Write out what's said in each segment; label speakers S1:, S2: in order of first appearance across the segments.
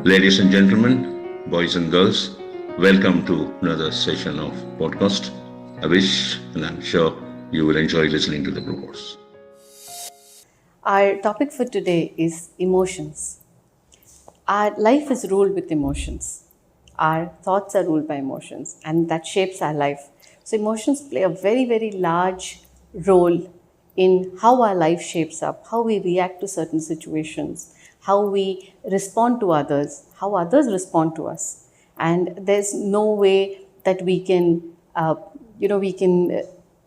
S1: Ladies and gentlemen, boys and girls, welcome to another session of podcast. I wish and I'm sure you will enjoy listening to the broadcast.
S2: Our topic for today is emotions. Our life is ruled with emotions. Our thoughts are ruled by emotions, and that shapes our life. So, emotions play a very, very large role in how our life shapes up, how we react to certain situations, how we respond to others, how others respond to us. And there's no way that we can,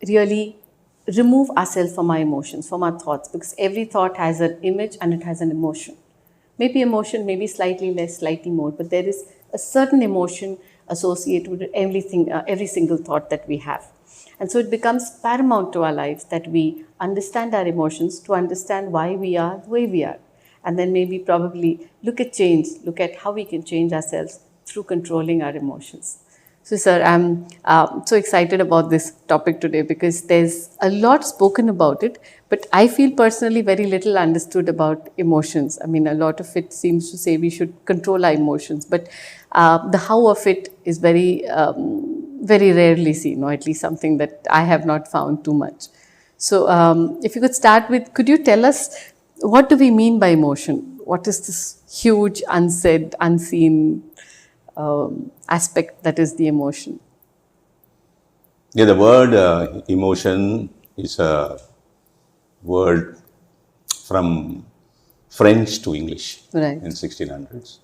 S2: really remove ourselves from our emotions, from our thoughts, because every thought has an image and it has an emotion. Maybe emotion, maybe slightly less, slightly more, but there is a certain emotion associated with everything, every single thought that we have. And so it becomes paramount to our lives that we understand our emotions to understand why we are the way we are. And then maybe probably look at how we can change ourselves through controlling our emotions. So, sir, I'm so excited about this topic today because there's a lot spoken about it, but I feel personally very little understood about emotions. I mean, a lot of it seems to say we should control our emotions, but the how of it is very rarely seen, or at least something that I have not found too much. So, if you could start with, could you tell us what do we mean by emotion? What is this huge, unsaid, unseen aspect that is the emotion?
S3: Yeah, the word emotion is a word from French to English
S2: Right.
S3: in 1600s.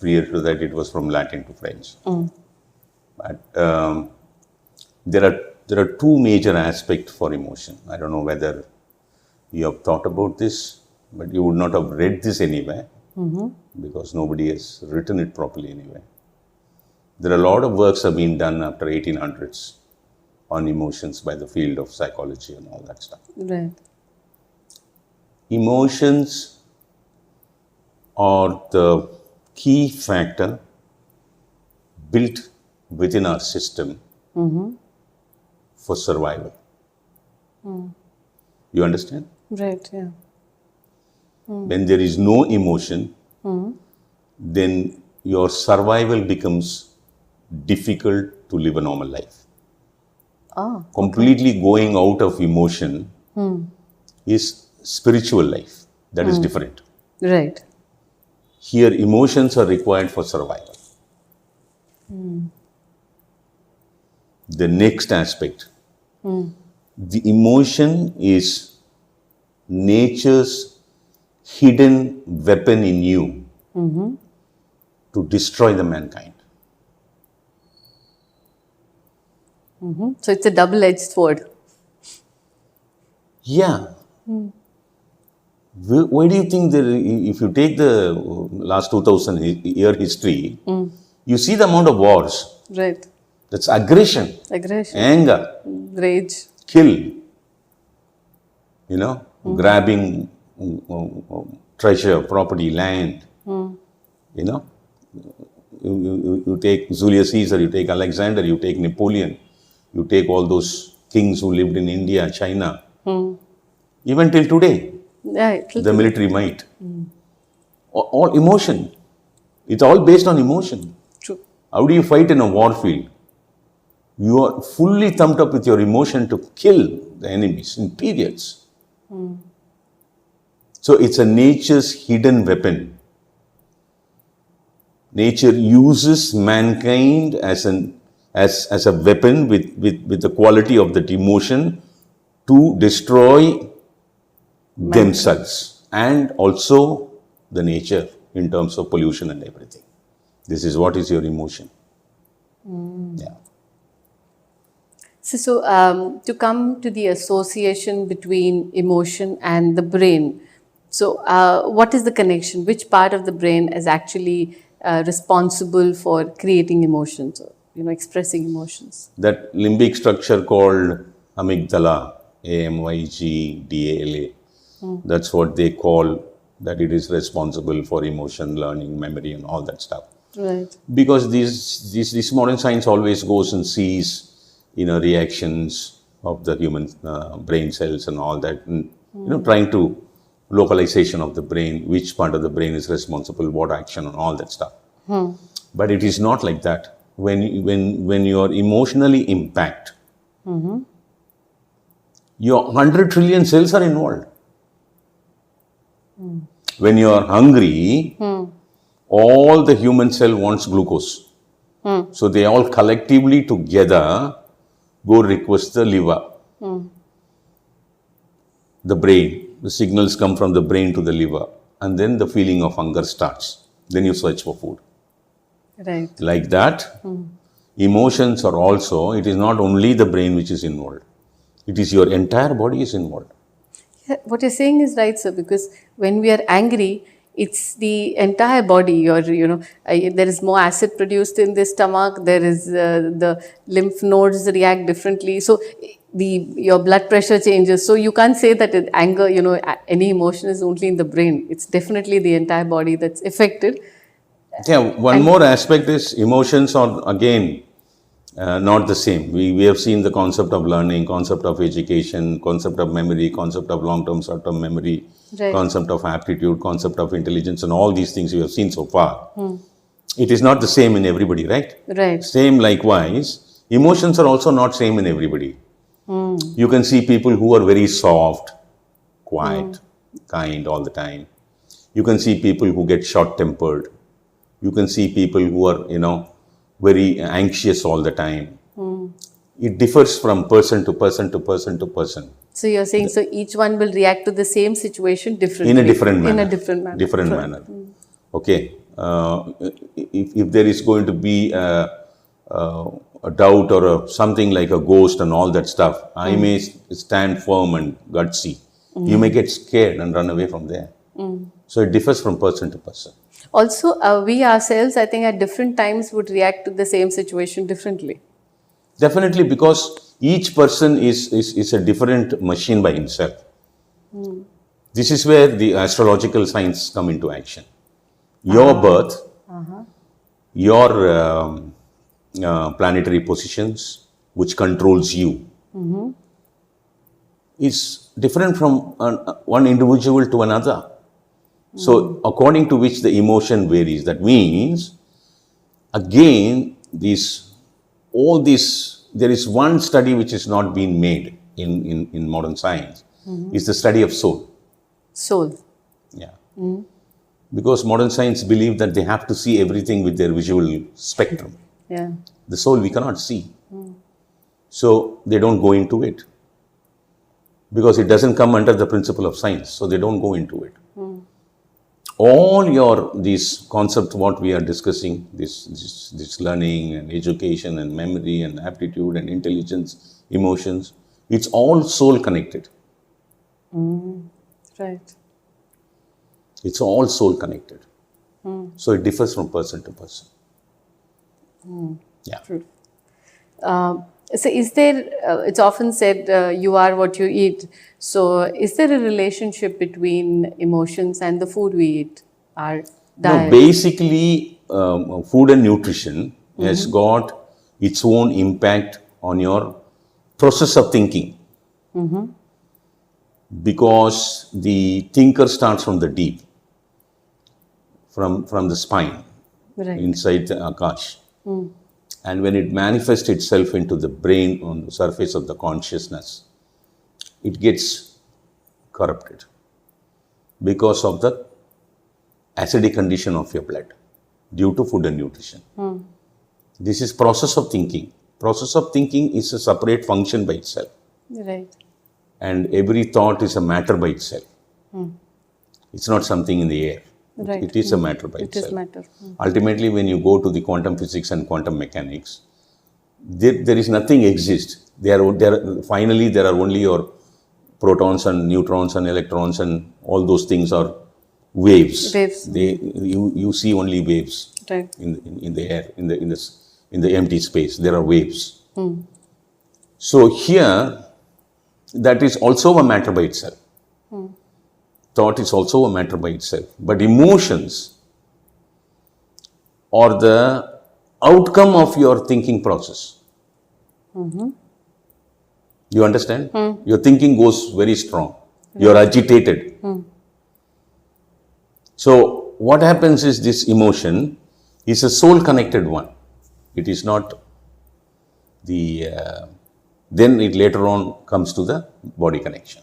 S3: Prior to that, it was from Latin to French. But there are two major aspects for emotion. I don't know whether you have thought about this, but you would not have read this anywhere because nobody has written it properly anywhere. There are a lot of works have been done after 1800s on emotions by the field of psychology and all that stuff.
S2: Right.
S3: Emotions are the key factor built within our system for survival. You understand?
S2: Right. Yeah.
S3: When there is no emotion, then your survival becomes difficult to live a normal life. Completely going out of emotion is spiritual life. That is different.
S2: Right.
S3: Here, emotions are required for survival. The next aspect, the emotion is nature's hidden weapon in you to destroy the mankind.
S2: So it's a double-edged sword.
S3: Yeah. Why do you think that if you take the last 2000 year history, you see the amount of wars?
S2: Right.
S3: That's aggression,
S2: Aggression,
S3: anger,
S2: rage.
S3: kill, grabbing treasure, property, land. You take Julius Caesar, you take Alexander, you take Napoleon, you take all those kings who lived in India, China. Even till today,
S2: Yeah.
S3: the military might. All emotion. It's all based on emotion.
S2: True.
S3: How do you fight in a war field? You are fully thumped up with your emotion to kill the enemies in periods. So it's a nature's hidden weapon. Nature uses mankind as a weapon with the quality of that emotion to destroy themselves and also the nature in terms of pollution and everything. This is what is your emotion. Yeah.
S2: So, to come to the association between emotion and the brain. So, what is the connection? Which part of the brain is actually responsible for creating emotions, or, expressing emotions?
S3: That limbic structure called amygdala, AMYGDALA, that's what they call that it is responsible for emotion, learning, memory and all that stuff.
S2: Right.
S3: Because this modern science always goes and sees, reactions of the human brain cells and all that, and, trying to localization of the brain, which part of the brain is responsible, what action, and all that stuff. But it is not like that. When you are emotionally impacted, your 100 trillion cells are involved. When you are hungry, all the human cell wants glucose. So they all collectively together go request the liver, the brain. The signals come from the brain to the liver, and then the feeling of hunger starts. Then you search for food.
S2: Right.
S3: Like that, emotions are also, it is not only the brain which is involved. It is your entire body is involved.
S2: Yeah, what you're saying is right, sir, because when we are angry, it's the entire body. There is more acid produced in the stomach. There is the lymph nodes react differently. So your blood pressure changes. So you can't say that anger, any emotion is only in the brain. It's definitely the entire body that's affected.
S3: Yeah, one more aspect is emotions are again not the same. We have seen the concept of learning, concept of education, concept of memory, concept of long-term, short-term memory,
S2: Right.
S3: concept of aptitude, concept of intelligence, and all these things we have seen so far. It is not the same in everybody, right?
S2: Right.
S3: Same likewise, emotions are also not same in everybody. You can see people who are very soft, quiet, kind all the time. You can see people who get short-tempered. You can see people who are, very anxious all the time. It differs from person to person to person to person.
S2: So you're saying, so each one will react to the same situation differently.
S3: In a different manner.
S2: In a different manner.
S3: Different manner. Okay. If there is going to be a doubt or something like a ghost and all that stuff, I may stand firm and gutsy. You may get scared and run away from there. So it differs from person to person.
S2: Also, we ourselves, I think, at different times would react to the same situation differently.
S3: Definitely, because each person is a different machine by himself. This is where the astrological signs come into action. Your birth, your planetary positions, which controls you, is different from one individual to another. So, according to which the emotion varies. That means, again, there is one study which is not being made in modern science, is the study of soul.
S2: Soul.
S3: Yeah. Because modern science believe that they have to see everything with their visual spectrum.
S2: Yeah.
S3: The soul we cannot see. So, they don't go into it. Because it doesn't come under the principle of science, so they don't go into it. All these concepts, what we are discussing, this learning and education and memory and aptitude and intelligence, emotions, it's all soul connected.
S2: Right.
S3: It's all soul connected. So it differs from person to person. Yeah.
S2: True. So is there, it's often said, you are what you eat. So is there a relationship between emotions and the food we eat, our diet?
S3: No, basically, food and nutrition has got its own impact on your process of thinking. Because the thinker starts from the deep, from the spine,
S2: Right.
S3: inside the Akash. And when it manifests itself into the brain on the surface of the consciousness, it gets corrupted because of the acidic condition of your blood due to food and nutrition. This is process of thinking. Process of thinking is a separate function by itself.
S2: Right.
S3: And every thought is a matter by itself. It's not something in the air.
S2: Right.
S3: It is a matter by
S2: It
S3: itself.
S2: is matter.
S3: Ultimately, when you go to the quantum physics and quantum mechanics, there is nothing exists. Finally, there are only your protons and neutrons and electrons, and all those things are waves.
S2: Waves.
S3: You see only waves
S2: Right.
S3: in the air, in the empty space. There are waves. So here, that is also a matter by itself. Thought is also a matter by itself. But emotions are the outcome of your thinking process. You understand? Your thinking goes very strong. You are agitated. So what happens is this emotion is a soul connected one. It is not the, then it later on comes to the body connection.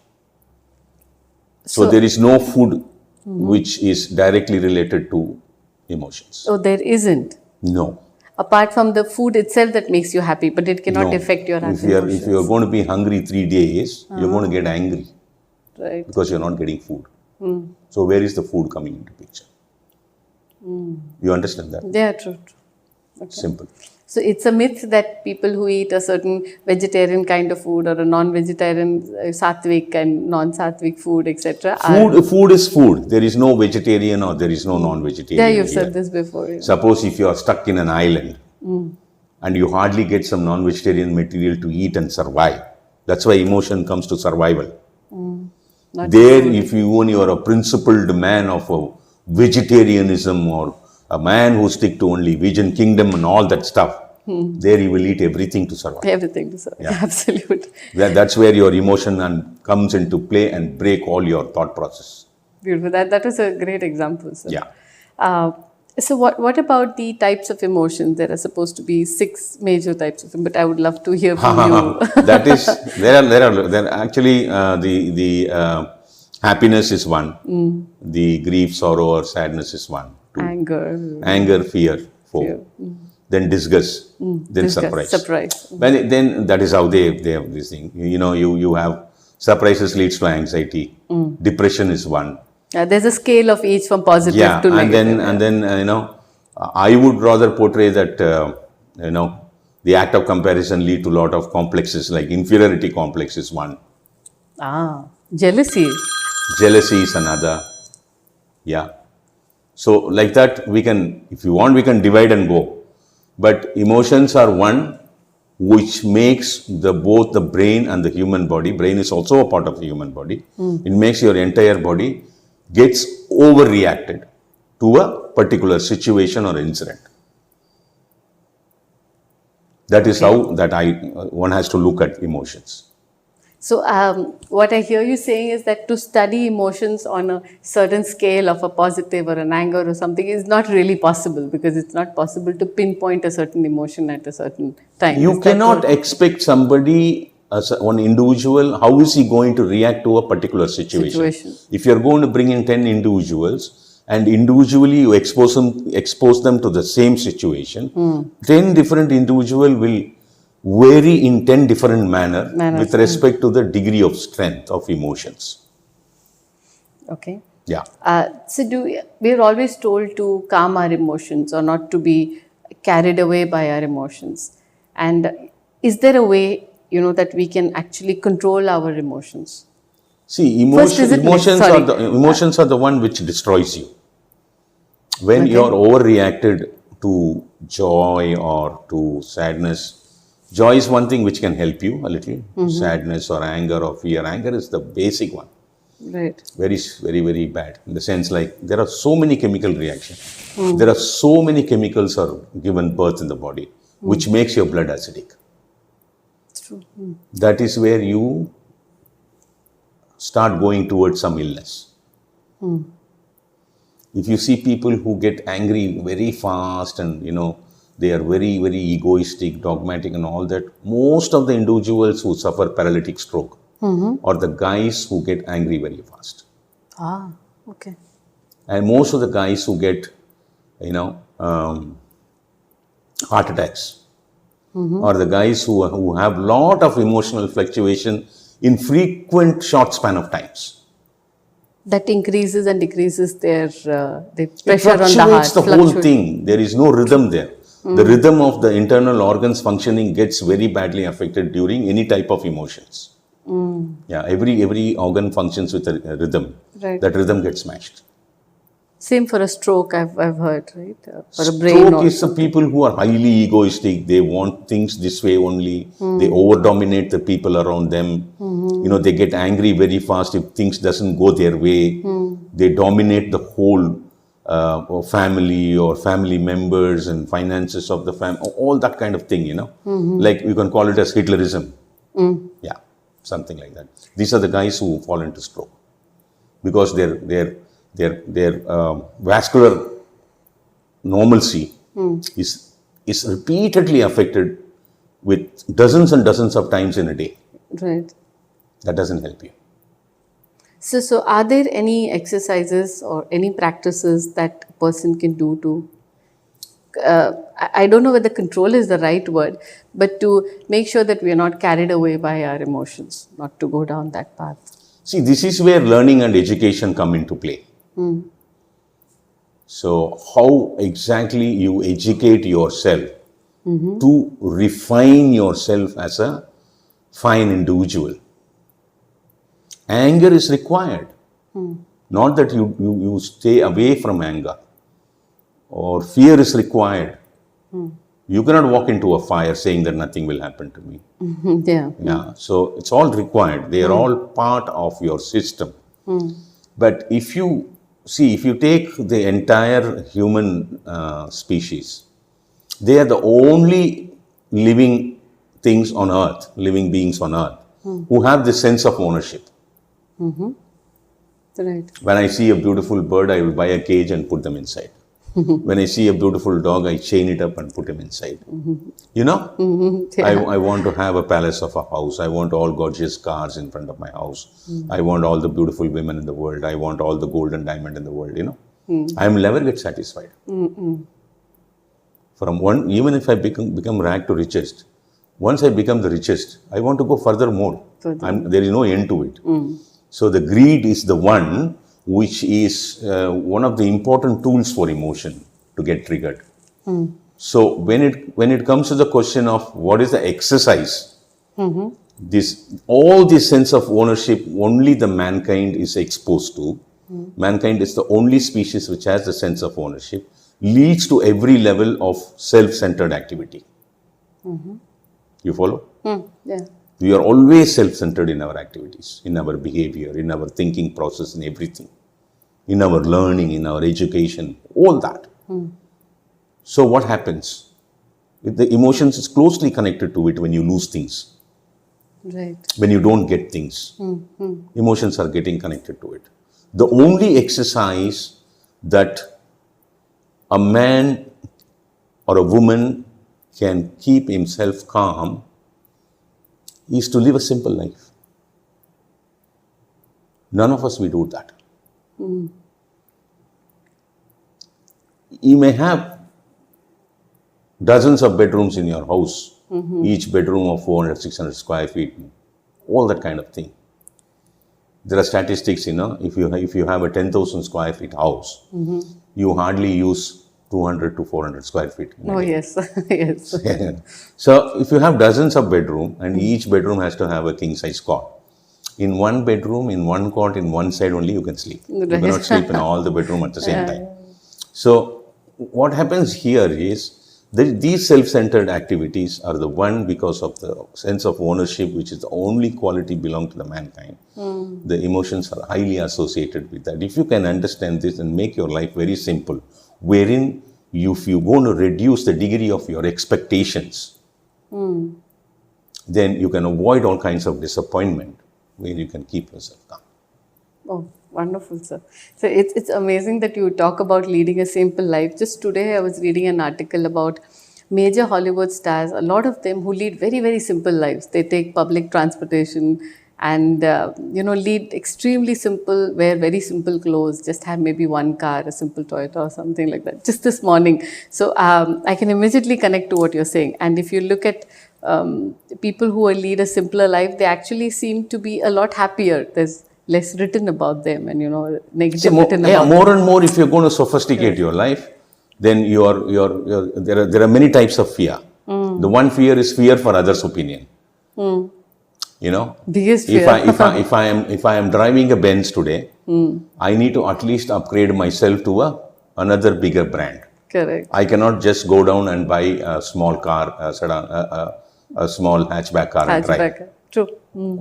S3: So there is no food which is directly related to emotions.
S2: Oh, there isn't.
S3: No.
S2: Apart from the food itself that makes you happy, but it cannot
S3: No.
S2: affect your
S3: If
S2: emotions.
S3: you are going to be hungry 3 days, you're going to get angry
S2: Right.
S3: because you're not getting food. So where is the food coming into picture? You understand that?
S2: Yeah, true.
S3: Simple.
S2: So it's a myth that people who eat a certain vegetarian kind of food or a non-vegetarian sattvic and non-sattvic food, etc.
S3: Food is food. There is no vegetarian or there is no non-vegetarian.
S2: Yeah, you've
S3: here.
S2: said this before. Yeah.
S3: Suppose if you are stuck in an island and you hardly get some non-vegetarian material to eat and survive. That's why emotion comes to survival.
S2: Not
S3: There, if you are a principled man of a vegetarianism or a man who stick to only vegan kingdom and all that stuff, there you will eat everything to survive.
S2: everything to serve.
S3: Yeah.
S2: Absolutely.
S3: That's where your emotion comes into play and break all your thought process.
S2: Beautiful. That was a great example, sir.
S3: Yeah.
S2: So what about the types of emotions? There are supposed to be 6 major types of them, but I would love to hear from you.
S3: That is, there are actually the happiness is one, the grief, sorrow, or sadness is one, 2. Anger, fear, 4. Then disgust, then
S2: Disgust,
S3: surprise. Then that is how they have this thing. You know, you have surprises leads to anxiety. Depression is one.
S2: There's a scale of each from positive
S3: Yeah,
S2: to negative.
S3: and then you know, I would rather portray that you know, the act of comparison lead to a lot of complexes, like inferiority complex is one.
S2: Jealousy.
S3: Jealousy is another. Yeah. So like that, we can, if you want, we can divide and go. But emotions are one which makes both the brain and the human body. Brain is also a part of the human body. It makes your entire body gets overreacted to a particular situation or incident. That is how that one has to look at emotions.
S2: So what I hear you saying is that to study emotions on a certain scale of a positive or an anger or something is not really possible, because it's not possible to pinpoint a certain emotion at a certain time.
S3: You cannot expect somebody, one individual, how is he going to react to a particular situation? If you're going to bring in 10 individuals and individually you expose them to the same situation, 10 different individuals will vary in 10 different manners with respect to the degree of strength of emotions.
S2: Okay.
S3: Yeah.
S2: So we're always told to calm our emotions or not to be carried away by our emotions. And is there a way, that we can actually control our emotions?
S3: See, emotions are the one which destroys you. When you're overreacted to joy or to sadness, joy is one thing which can help you a little. Sadness or anger or fear. Anger is the basic one.
S2: Right.
S3: Very, very, very bad. In the sense like there are so many chemical reactions. There are so many chemicals are given birth in the body, which makes your blood acidic.
S2: It's true.
S3: That is where you start going towards some illness. If you see people who get angry very fast and, they are very, very egoistic, dogmatic and all that, most of the individuals who suffer paralytic stroke are the guys who get angry very fast.
S2: Okay.
S3: And most of the guys who get, heart attacks are the guys who have lot of emotional fluctuation in frequent short span of times.
S2: That increases and decreases their the
S3: It
S2: pressure on the heart.
S3: fluctuates the whole thing. There is no rhythm there. The rhythm of the internal organs functioning gets very badly affected during any type of emotions. Yeah, every organ functions with a rhythm.
S2: Right.
S3: That rhythm gets smashed.
S2: Same for a stroke, I've heard, right? For a brain.
S3: Stroke is the people who are highly egoistic. They want things this way only. They over-dominate the people around them. They get angry very fast if things doesn't go their way. They dominate the whole family or family members and finances of the family. All that kind of thing, Like you can call it as Hitlerism. Yeah, something like that. These are the guys who fall into stroke because their their vascular normalcy is repeatedly affected with dozens and dozens of times in a day.
S2: Right.
S3: That doesn't help you.
S2: So are there any exercises or any practices that a person can do to, I don't know whether control is the right word, but to make sure that we are not carried away by our emotions, not to go down that path?
S3: See, this is where learning and education come into play. So, how exactly you educate yourself to refine yourself as a fine individual. Anger is required. Not that you stay away from anger. Or fear is required. You cannot walk into a fire saying that nothing will happen to me. Yeah. So it's all required. They are all part of your system. But if you take the entire human species, they are the only living things on earth, living beings on earth, who have this sense of ownership.
S2: Right.
S3: When I see a beautiful bird, I will buy a cage and put them inside. When I see a beautiful dog, I chain it up and put him inside. You know, I want to have a palace of a house. I want all gorgeous cars in front of my house. I want all the beautiful women in the world. I want all the gold and diamond in the world, you know. I will never get satisfied. From one, even if I become rag to richest, once I become the richest, I want to go furthermore. There is no end to it. So the greed is the one which is one of the important tools for emotion to get triggered. So when it comes to the question of what is the exercise, all this sense of ownership only the mankind is exposed to. Mankind is the only species which has the sense of ownership, leads to every level of self-centered activity. You follow?
S2: Yeah.
S3: We are always self-centered in our activities, in our behavior, in our thinking process, in everything, in our learning, in our education, all that. So what happens? The emotions is closely connected to it when you lose things.
S2: Right.
S3: When you don't get things, emotions are getting connected to it. The only exercise that a man or a woman can keep himself calm is to live a simple life. None of us will do that. You may have dozens of bedrooms in your house, each bedroom of 400, 600 square feet, all that kind of thing. There are statistics, you know, if you have a 10,000 square feet house, you hardly use 200 to 400 square feet.
S2: Oh, yes. Yes.
S3: So, if you have dozens of bedrooms and each bedroom has to have a king size cot, in one bedroom, in one cot, in one side only you can sleep. You cannot sleep in all the bedroom at the same time. So, what happens here is these self-centered activities are the one because of the sense of ownership, which is the only quality belong to the mankind. The emotions are highly associated with that. If you can understand this and make your life very simple, wherein if you're going to reduce the degree of your expectations, then you can avoid all kinds of disappointment, where you can keep yourself calm.
S2: Oh, wonderful, sir. So it's amazing that you talk about leading a simple life. Just today I was reading an article about major Hollywood stars, a lot of them who lead very, very simple lives. They take public transportation and, lead extremely simple, wear very simple clothes, just have maybe one car, a simple Toyota or something like that, just this morning. So I can immediately connect to what you're saying. And if you look at people who lead a simpler life, they actually seem to be a lot happier. There's less written about them and, negative written about them.
S3: More and more, if you're going to sophisticate your life, then there are many types of fear. The one fear is fear for others' opinion.
S2: Biggest fear.
S3: If I am driving a Benz today, I need to at least upgrade myself to another bigger brand.
S2: Correct.
S3: I cannot just go down and buy a small car, a small hatchback car and drive.
S2: True.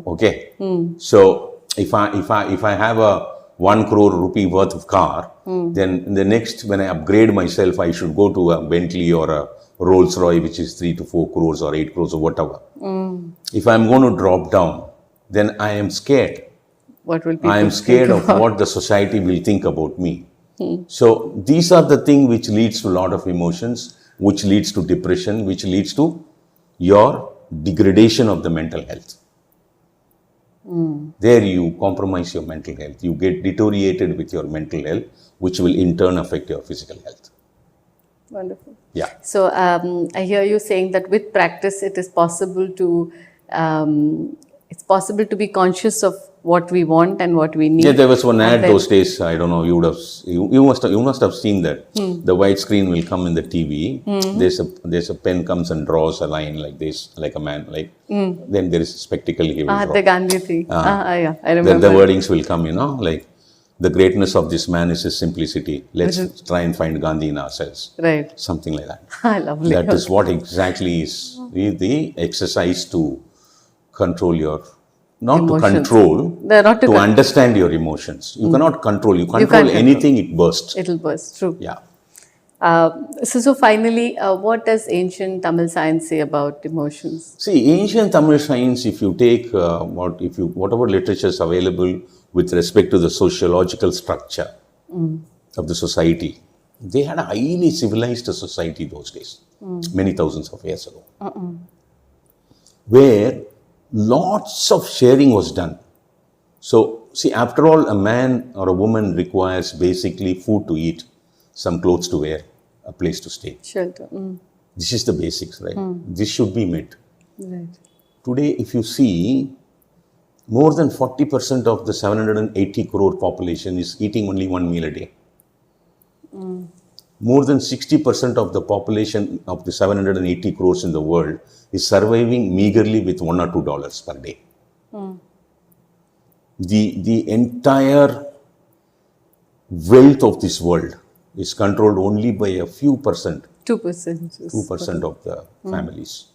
S3: Okay. So if I have a 1 crore rupee worth of car, then the next, when I upgrade myself, I should go to a Bentley or a Rolls Royce, which is 3 to 4 crores or 8 crores or whatever. If I'm going to drop down, then I am scared.
S2: What will people
S3: I am scared
S2: think
S3: of
S2: about?
S3: what the society will think about me. So these are the things which leads to a lot of emotions, which leads to depression, which leads to your degradation of the mental health. There you compromise your mental health. You get deteriorated with your mental health, which will in turn affect your physical health.
S2: Wonderful.
S3: Yeah.
S2: So I hear you saying that with practice, it is possible to be conscious of what we want and what we need.
S3: Yeah, there was one
S2: And
S3: ad
S2: then-
S3: those days. I don't know. You must have seen that. The white screen will come in the TV. There's a pen comes and draws a line like this, like a man. Like then there is a spectacle he will draw.
S2: the Gandhi thing. Yeah, I
S3: The
S2: remember.
S3: wordings will come. Like the greatness of this man is his simplicity. Let's try and find Gandhi in ourselves.
S2: Right.
S3: Something like that.
S2: Lovely.
S3: That is what exactly is the exercise to control your. Not
S2: Emotions.
S3: to control,
S2: They're not to
S3: to
S2: con-
S3: understand your emotions. You cannot control. You control
S2: can't control.
S3: anything, it bursts.
S2: It'll burst. True.
S3: Yeah.
S2: So finally, what does ancient Tamil science say about emotions?
S3: See, ancient Tamil science, if you take whatever literature is available with respect to the sociological structure of the society, they had a highly civilized society those days, many thousands of years ago, where lots of sharing was done. So, see, after all, a man or a woman requires basically food to eat, some clothes to wear, a place to stay.
S2: Shelter.
S3: This is the basics, right? This should be met.
S2: Right.
S3: Today, if you see, more than 40% of the 780 crore population is eating only one meal a day. More than 60% of the population of the 780 crores in the world is surviving meagerly with $1 or $2 per day. The entire wealth of this world is controlled only by a few percent,
S2: 2%.
S3: 2% of the families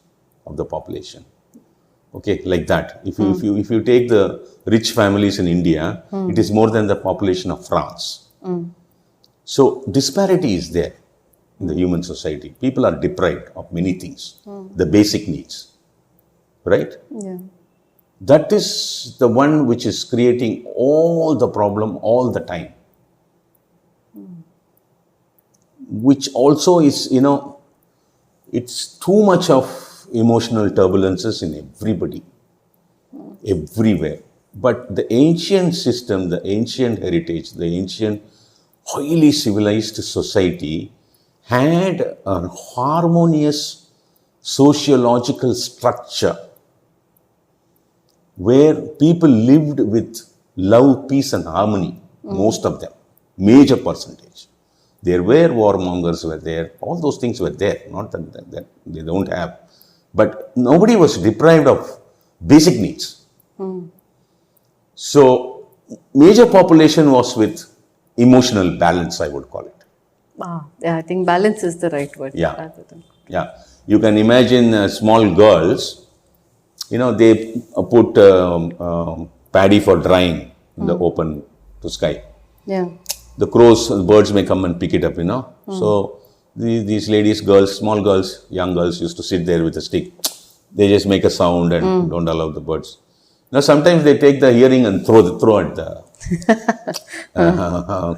S3: of the population. Okay, like that. If you take the rich families in India, it is more than the population of France. So disparity is there in the human society. People are deprived of many things, the basic needs, right?
S2: Yeah.
S3: That is the one which is creating all the problem all the time. Which also is, it's too much of emotional turbulences in everybody, everywhere. But the ancient system, the ancient heritage, the ancient highly civilized society had a harmonious sociological structure where people lived with love, peace and harmony, most of them, major percentage. There were warmongers were there, all those things were there, not that they don't have. But nobody was deprived of basic needs. So, major population was with emotional balance, I would call it.
S2: Yeah, I think balance is the right word.
S3: Yeah.
S2: rather than-
S3: Yeah. You can imagine small girls, they put paddy for drying in the open to sky.
S2: Yeah.
S3: The crows, birds may come and pick it up, So these ladies, girls, small girls, young girls used to sit there with a stick. They just make a sound and don't allow the birds. Now sometimes they take the earring and throw at the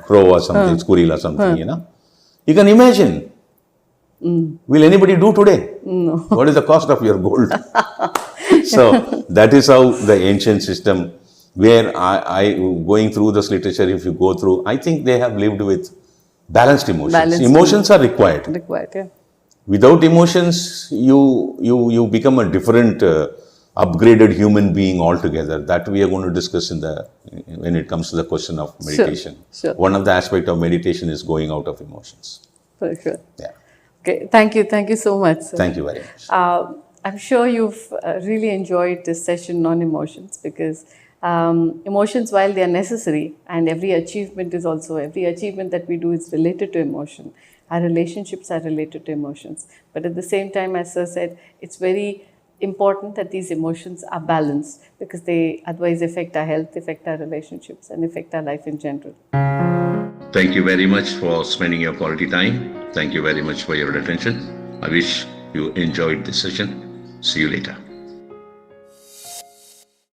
S3: crow or something, squirrel or something, You can imagine. Will anybody do today?
S2: No.
S3: What is the cost of your gold? So that is how the ancient system, where I going through this literature, if you go through, I think they have lived with balanced emotions.
S2: Balanced
S3: Emotions are required.
S2: Required, yeah.
S3: Without emotions, you become a different, upgraded human being altogether. That we are going to discuss when it comes to the question of meditation.
S2: Sure.
S3: One of the aspects of meditation is going out of emotions.
S2: For sure.
S3: Yeah.
S2: Okay, thank you so much, sir.
S3: Thank you very much.
S2: I'm sure you've really enjoyed this session on emotions, because emotions, while they are necessary, and every achievement that we do is related to emotion. Our relationships are related to emotions. But at the same time, as sir said, it's very important that these emotions are balanced, because they otherwise affect our health, affect our relationships, and affect our life in general.
S1: Thank you very much for spending your quality time. Thank you very much for your attention. I wish you enjoyed this session. See you later.